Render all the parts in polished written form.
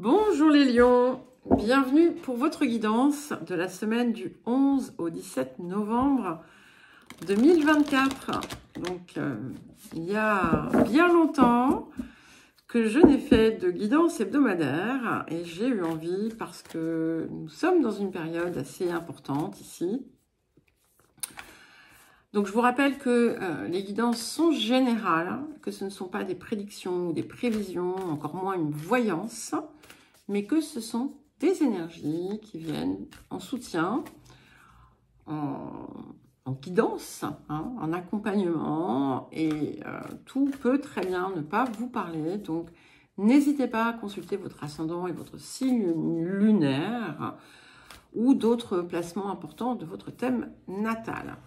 Bonjour les lions, bienvenue pour votre guidance de la semaine du 11 au 17 novembre 2024. Donc il y a bien longtemps que je n'ai fait de guidance hebdomadaire et j'ai eu envie parce que nous sommes dans une période assez importante ici. Donc je vous rappelle que les guidances sont générales, que ce ne sont pas des prédictions ou des prévisions, encore moins une voyance, mais que ce sont des énergies qui viennent en soutien, en guidance, hein, en accompagnement, et tout peut très bien ne pas vous parler. Donc n'hésitez pas à consulter votre ascendant et votre signe lunaire ou d'autres placements importants de votre thème natal.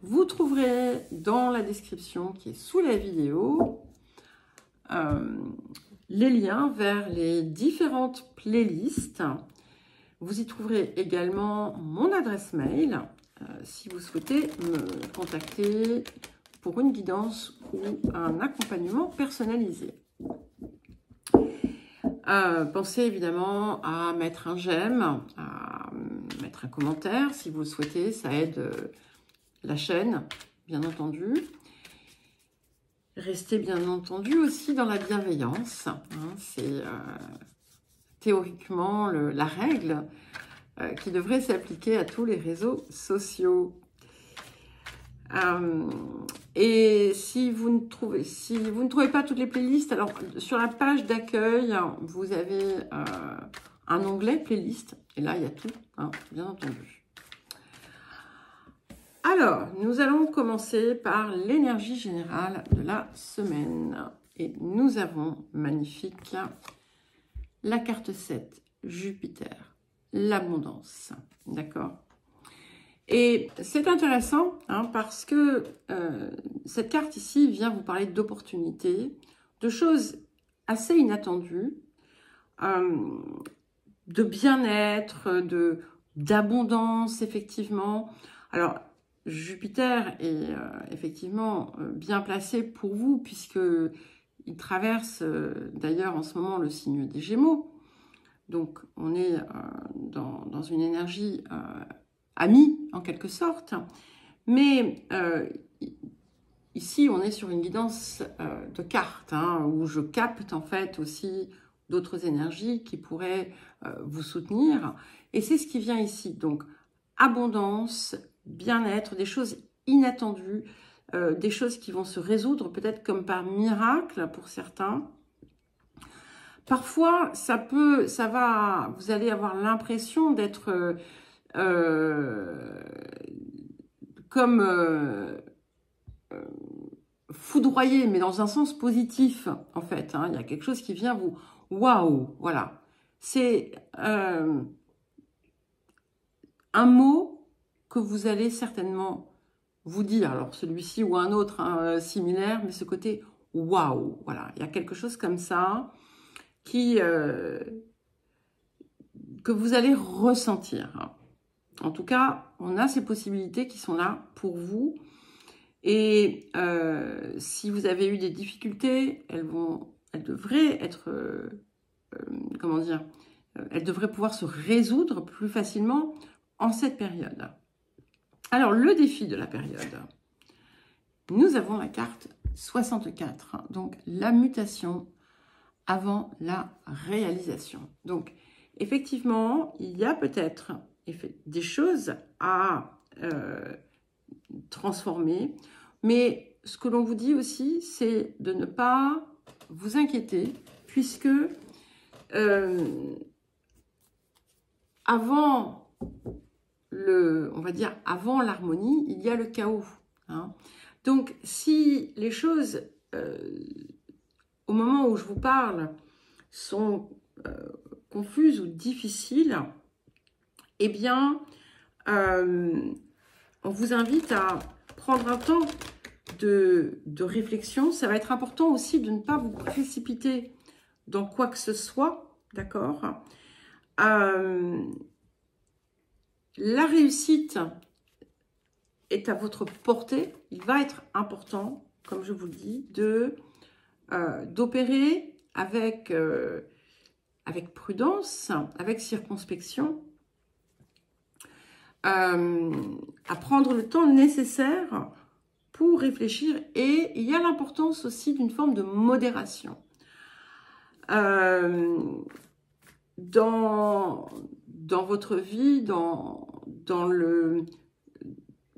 Vous trouverez dans la description qui est sous la vidéo les liens vers les différentes playlists. Vous y trouverez également mon adresse mail si vous souhaitez me contacter pour une guidance ou un accompagnement personnalisé. Pensez évidemment à mettre un j'aime, à mettre un commentaire si vous le souhaitez, ça aide la chaîne, bien entendu. Restez bien entendu aussi dans la bienveillance. Hein, c'est théoriquement la règle qui devrait s'appliquer à tous les réseaux sociaux. Et si vous ne trouvez pas toutes les playlists, alors sur la page d'accueil, vous avez un onglet playlist. Et là, il y a tout, hein, bien entendu. Alors, nous allons commencer par l'énergie générale de la semaine. Et nous avons, magnifique, la carte 7, Jupiter, l'abondance. D'accord? Et c'est intéressant hein, parce que cette carte ici vient vous parler d'opportunités, de choses assez inattendues, de bien-être, d'abondance, effectivement. Alors, Jupiter est effectivement bien placé pour vous puisqu'il traverse d'ailleurs en ce moment le signe des Gémeaux. Donc on est dans une énergie amie en quelque sorte. Mais ici on est sur une guidance de cartes hein, où je capte en fait aussi d'autres énergies qui pourraient vous soutenir. Et c'est ce qui vient ici. Donc abondance, bien-être, des choses inattendues, des choses qui vont se résoudre peut-être comme par miracle pour certains. Parfois, vous allez avoir l'impression d'être comme foudroyé, mais dans un sens positif en fait. Hein. Il y a quelque chose qui vient vous, waouh, voilà. C'est un mot que vous allez certainement vous dire, alors celui-ci ou un autre hein, similaire, mais ce côté waouh, voilà, il y a quelque chose comme ça que vous allez ressentir. En tout cas, on a ces possibilités qui sont là pour vous. Et si vous avez eu des difficultés, elles devraient être, comment dire, elles devraient pouvoir se résoudre plus facilement en cette période. Alors, le défi de la période, nous avons la carte 64, donc la mutation avant la réalisation. Donc, effectivement, il y a peut-être des choses à transformer, mais ce que l'on vous dit aussi, c'est de ne pas vous inquiéter, puisque on va dire avant l'harmonie, il y a le chaos. Hein. Donc, si les choses, au moment où je vous parle, sont confuses ou difficiles, eh bien, on vous invite à prendre un temps de réflexion. Ça va être important aussi de ne pas vous précipiter dans quoi que ce soit, d'accord ? La réussite est à votre portée. Il va être important, comme je vous le dis, d'opérer avec avec prudence, avec circonspection, à prendre le temps nécessaire pour réfléchir. Et il y a l'importance aussi d'une forme de modération. Dans votre vie,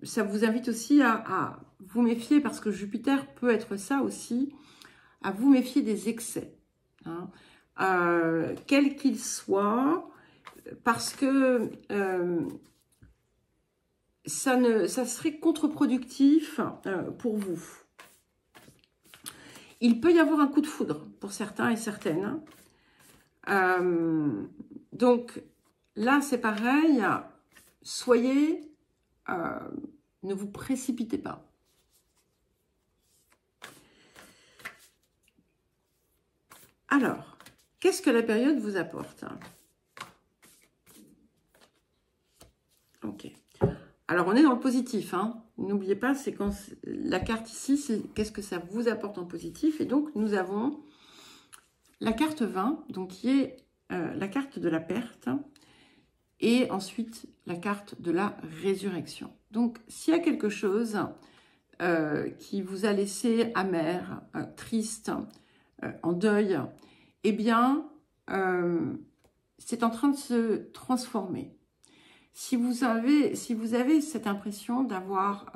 ça vous invite aussi à vous méfier, parce que Jupiter peut être ça aussi, à vous méfier des excès, hein, quels qu'ils soient, parce que ça serait contre-productif pour vous. Il peut y avoir un coup de foudre pour certains et certaines. Donc là, c'est pareil. Soyez, ne vous précipitez pas. Alors, qu'est-ce que la période vous apporte? Ok. Alors, on est dans le positif, hein. N'oubliez pas, c'est quand la carte ici, c'est qu'est-ce que ça vous apporte en positif. Et donc, nous avons la carte 20, donc qui est la carte de la perte. Et ensuite, la carte de la résurrection. Donc, s'il y a quelque chose qui vous a laissé amer, triste, en deuil, eh bien, c'est en train de se transformer. Si vous avez cette impression d'avoir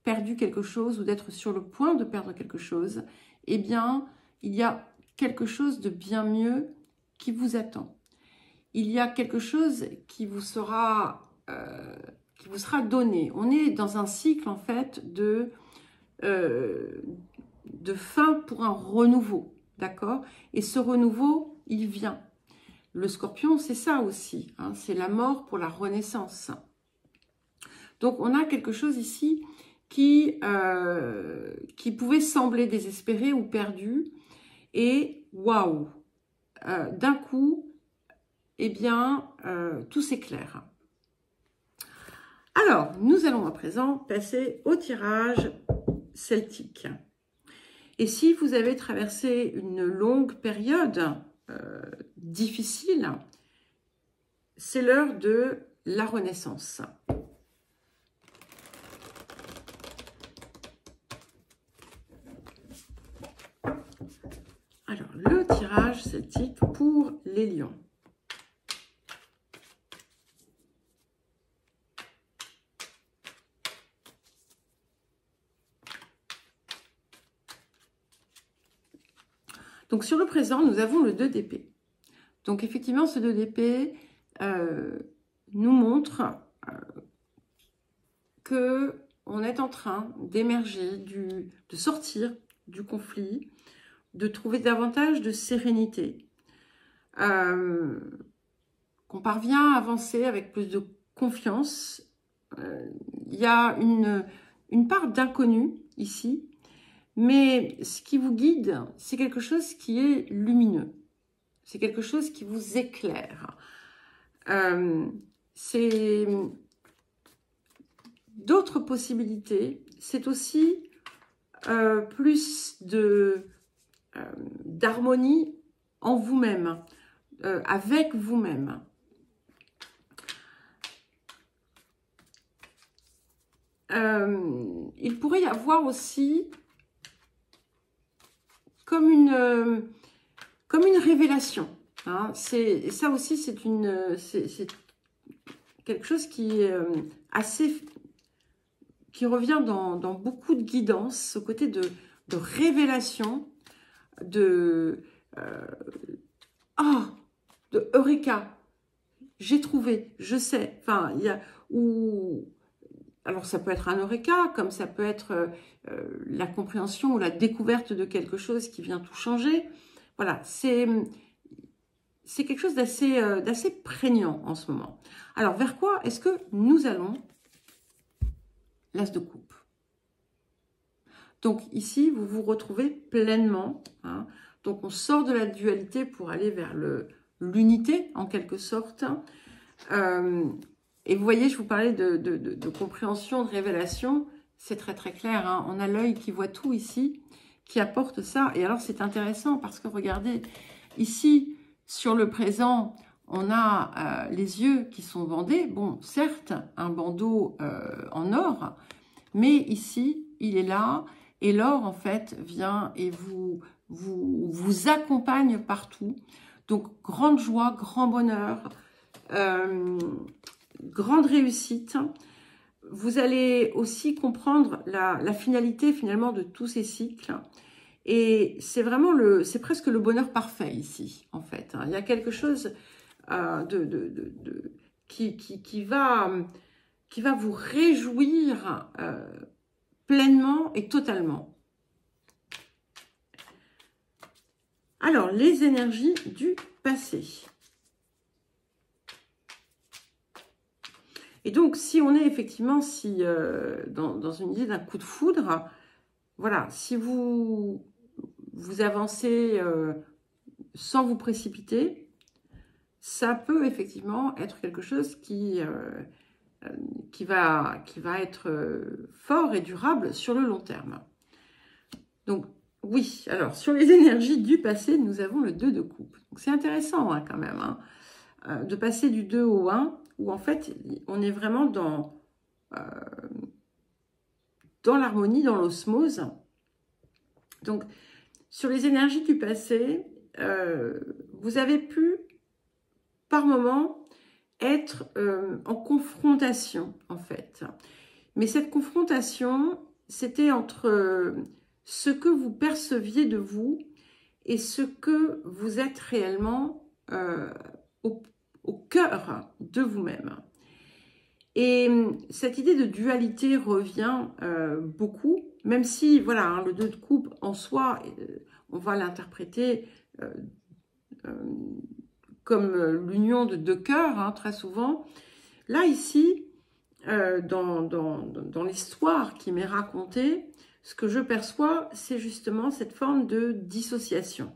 perdu quelque chose ou d'être sur le point de perdre quelque chose, eh bien, il y a quelque chose de bien mieux qui vous attend. Il y a quelque chose qui vous sera donné. On est dans un cycle, en fait, de fin pour un renouveau, d'accord? Et ce renouveau, il vient. Le Scorpion, c'est ça aussi, hein, c'est la mort pour la renaissance. Donc, on a quelque chose ici qui pouvait sembler désespéré ou perdu. Et waouh, d'un coup, eh bien, tout s'éclaire. Alors, nous allons à présent passer au tirage celtique. Et si vous avez traversé une longue période difficile, c'est l'heure de la renaissance. Alors, le tirage celtique pour les lions. Donc, sur le présent, nous avons le 2 d'épée. Donc, effectivement, ce 2 d'épée nous montre qu'on est en train d'émerger, de sortir du conflit, de trouver davantage de sérénité, qu'on parvient à avancer avec plus de confiance. Il y a une part d'inconnu ici, mais ce qui vous guide, c'est quelque chose qui est lumineux. C'est quelque chose qui vous éclaire. C'est d'autres possibilités. C'est aussi plus d'harmonie en vous-même, avec vous-même. Il pourrait y avoir aussi comme une révélation. Hein. Ça aussi, c'est quelque chose qui est qui revient dans beaucoup de guidance, ce côté de révélation, de Eureka, j'ai trouvé, je sais. Enfin, il y a alors ça peut être un Eureka, comme ça peut être la compréhension ou la découverte de quelque chose qui vient tout changer. Voilà, c'est quelque chose d'assez prégnant en ce moment. Alors, vers quoi est-ce que nous allons? L'As de coupe. Donc, ici, vous vous retrouvez pleinement. Hein. Donc, on sort de la dualité pour aller vers l'unité, en quelque sorte. Et vous voyez, je vous parlais de compréhension, de révélation. C'est très, très clair. Hein. On a l'œil qui voit tout ici, qui apporte ça. Et alors, c'est intéressant parce que, regardez, ici, sur le présent, on a les yeux qui sont bandés. Bon, certes, un bandeau en or, mais ici, il est là. Et l'or, en fait, vient et vous accompagne partout. Donc, grande joie, grand bonheur, grande réussite. Vous allez aussi comprendre la finalité, finalement, de tous ces cycles. Et c'est vraiment c'est presque le bonheur parfait ici, en fait. Il y a quelque chose qui va vous réjouir pleinement et totalement. Alors, les énergies du passé. Et donc, si on est effectivement dans une idée d'un coup de foudre, voilà, si vous avancez sans vous précipiter, ça peut effectivement être quelque chose qui va être fort et durable sur le long terme. Donc, oui, alors, sur les énergies du passé, nous avons le 2 de coupe. C'est intéressant hein, quand même, hein, de passer du 2 au 1, où en fait, on est vraiment dans l'harmonie, dans l'osmose. Donc, sur les énergies du passé, vous avez pu, par moment, être en confrontation, en fait. Mais cette confrontation, c'était entre ce que vous perceviez de vous et ce que vous êtes réellement au cœur de vous-même. Et cette idée de dualité revient beaucoup, même si, voilà, hein, le 2 de coupe en soi, on va l'interpréter comme l'union de 2 cœurs, hein, très souvent. Là, ici, dans l'histoire qui m'est racontée, ce que je perçois, c'est justement cette forme de dissociation.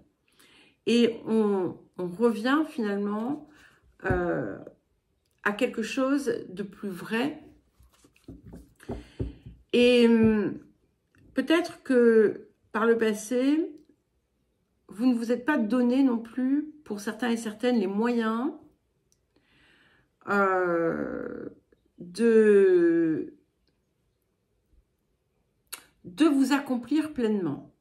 Et on revient finalement à quelque chose de plus vrai. Et peut-être que par le passé, vous ne vous êtes pas donné non plus, pour certains et certaines, les moyens de vous accomplir pleinement.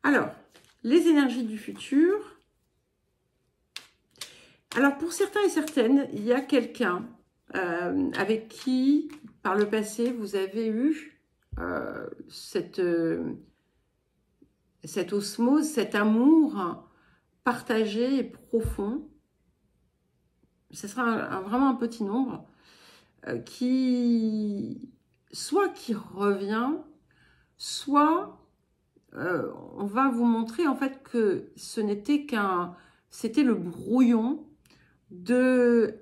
Alors, les énergies du futur. Alors, pour certains et certaines, il y a quelqu'un avec qui, par le passé, vous avez eu cette osmose, cet amour partagé et profond. Ce sera vraiment un petit nombre qui revient, soit on va vous montrer en fait que c'était le brouillon de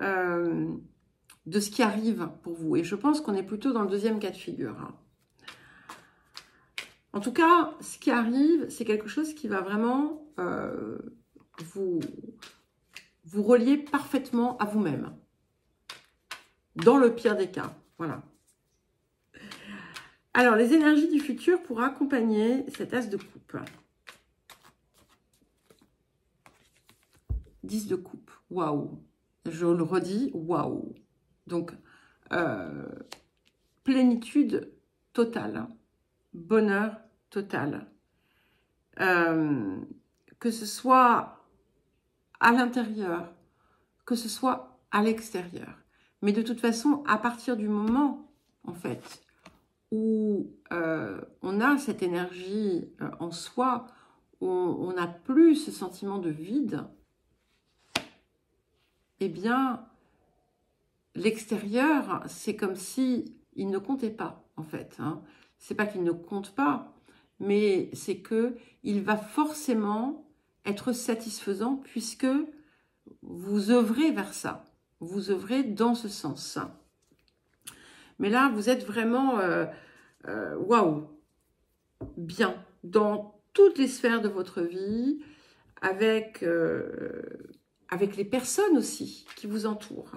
ce qui arrive pour vous. Et je pense qu'on est plutôt dans le deuxième cas de figure. Hein. En tout cas, ce qui arrive, c'est quelque chose qui va vraiment vous relier parfaitement à vous-même. Dans le pire des cas. Voilà. Alors, les énergies du futur pour accompagner cet as de coupe. 10 de coupe. Waouh. Je le redis, waouh. Donc, plénitude totale. Bonheur total. Que ce soit à l'intérieur, que ce soit à l'extérieur. Mais de toute façon, à partir du moment, en fait, où on a cette énergie en soi, où on n'a plus ce sentiment de vide, eh bien, l'extérieur, c'est comme si il ne comptait pas, en fait. Hein. C'est pas qu'il ne compte pas, mais c'est que il va forcément être satisfaisant puisque vous œuvrez vers ça. Vous œuvrez dans ce sens. Mais là, vous êtes vraiment, waouh, bien, dans toutes les sphères de votre vie, avec les personnes aussi qui vous entourent.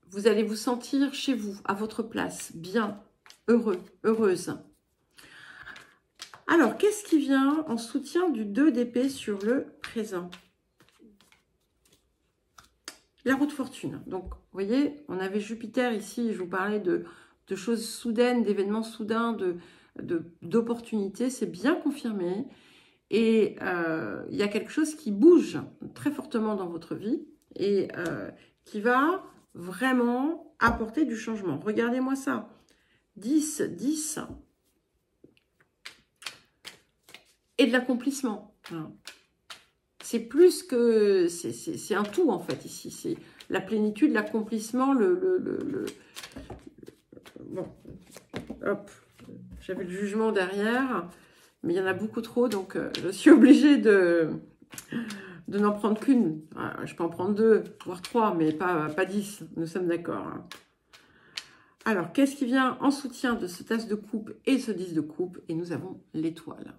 Vous allez vous sentir chez vous, à votre place, bien. heureux, heureuse. Alors, qu'est-ce qui vient en soutien du 2 d'épée sur le présent? La roue de fortune. Donc, vous voyez, on avait Jupiter ici, je vous parlais de choses soudaines, d'événements soudains, d'opportunités, c'est bien confirmé. Et il y a quelque chose qui bouge très fortement dans votre vie et qui va vraiment apporter du changement. Regardez-moi ça. 10, 10. Et de l'accomplissement. Voilà. C'est plus que... C'est un tout, en fait, ici. C'est la plénitude, l'accomplissement, Bon, hop. J'avais le jugement derrière, mais il y en a beaucoup trop, donc je suis obligée de n'en prendre qu'une. Je peux en prendre 2, voire 3, mais pas 10. Nous sommes d'accord. Alors, qu'est-ce qui vient en soutien de ce as de coupe et ce 10 de coupe? Et nous avons l'étoile.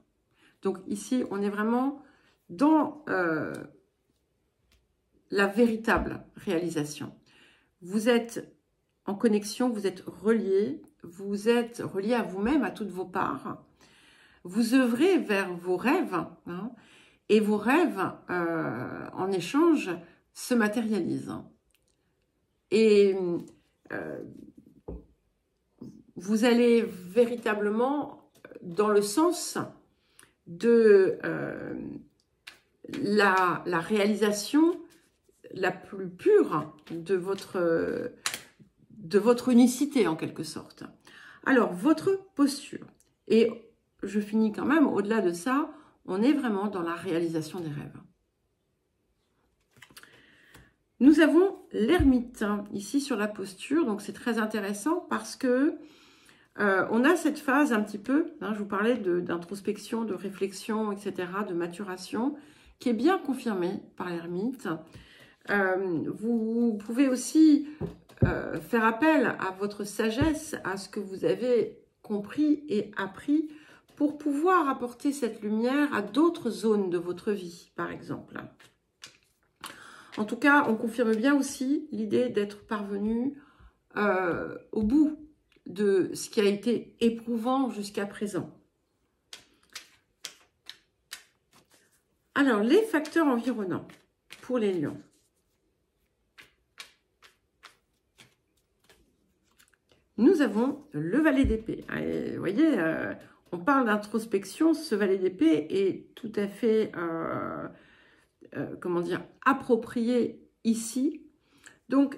Donc ici, on est vraiment dans la véritable réalisation. Vous êtes en connexion, vous êtes relié à vous-même, à toutes vos parts. Vous œuvrez vers vos rêves, hein, et vos rêves, en échange, se matérialisent. Et vous allez véritablement dans le sens de la réalisation la plus pure de votre unicité, en quelque sorte. Alors, votre posture. Et je finis quand même, au-delà de ça, on est vraiment dans la réalisation des rêves. Nous avons l'ermite, ici sur la posture. Donc, c'est très intéressant parce que on a cette phase un petit peu, hein, je vous parlais d'introspection, de réflexion, etc., de maturation, qui est bien confirmée par l'ermite. Vous pouvez aussi faire appel à votre sagesse, à ce que vous avez compris et appris pour pouvoir apporter cette lumière à d'autres zones de votre vie, par exemple. En tout cas, on confirme bien aussi l'idée d'être parvenu au bout de ce qui a été éprouvant jusqu'à présent. Alors, les facteurs environnants pour les lions. Nous avons le valet d'épée. Vous voyez, on parle d'introspection. Ce valet d'épée est tout à fait, comment dire, approprié ici. Donc,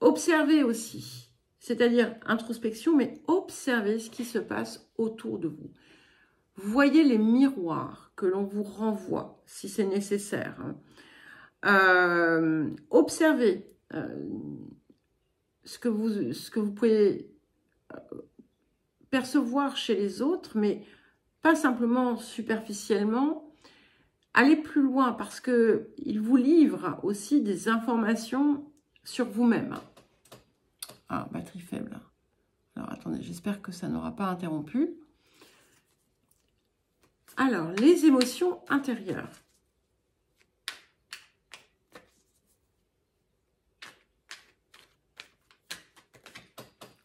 observez aussi. C'est-à-dire introspection, mais observez ce qui se passe autour de vous. Voyez les miroirs que l'on vous renvoie, si c'est nécessaire. Observez ce que vous pouvez percevoir chez les autres, mais pas simplement superficiellement. Allez plus loin parce qu'ils vous livrent aussi des informations sur vous-même. Ah, batterie faible. Alors, attendez, j'espère que ça n'aura pas interrompu. Alors, les émotions intérieures.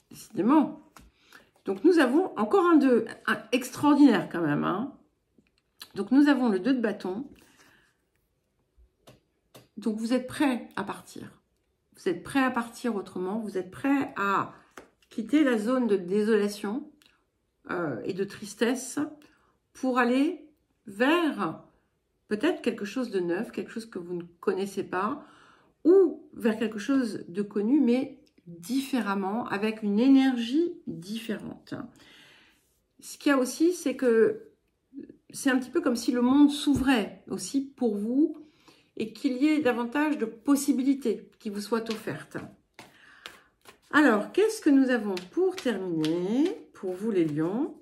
Décidément. Donc, nous avons encore un 2, extraordinaire quand même. Hein. Donc, nous avons le 2 de bâton. Donc, vous êtes prêt à partir. Vous êtes prêt à partir autrement. Vous êtes prêt à quitter la zone de désolation et de tristesse pour aller vers peut-être quelque chose de neuf, quelque chose que vous ne connaissez pas, ou vers quelque chose de connu, mais différemment, avec une énergie différente. Ce qu'il y a aussi, c'est que c'est un petit peu comme si le monde s'ouvrait aussi pour vous et qu'il y ait davantage de possibilités qui vous soient offertes. Alors, qu'est-ce que nous avons pour terminer, pour vous les lions?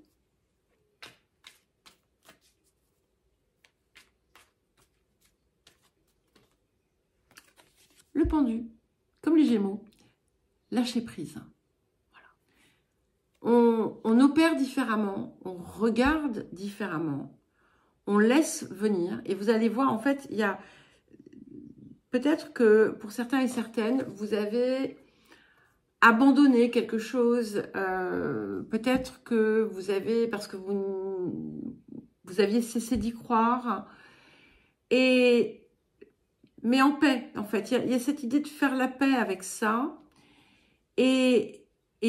Le pendu, comme les Gémeaux, lâcher prise. Voilà. On opère différemment, on regarde différemment, on laisse venir. Et vous allez voir, en fait, il y a peut-être que pour certains et certaines, vous avez abandonner quelque chose. Peut-être que vous avez, parce que vous aviez cessé d'y croire. Mais en paix, en fait. Il y a cette idée de faire la paix avec ça. Et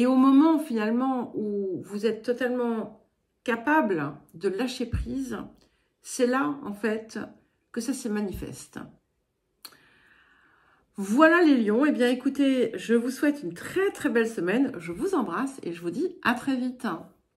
au moment, finalement, où vous êtes totalement capable de lâcher prise, c'est là, en fait, que ça se manifeste. Voilà les lions. Eh bien, écoutez, je vous souhaite une très très belle semaine. Je vous embrasse et je vous dis à très vite.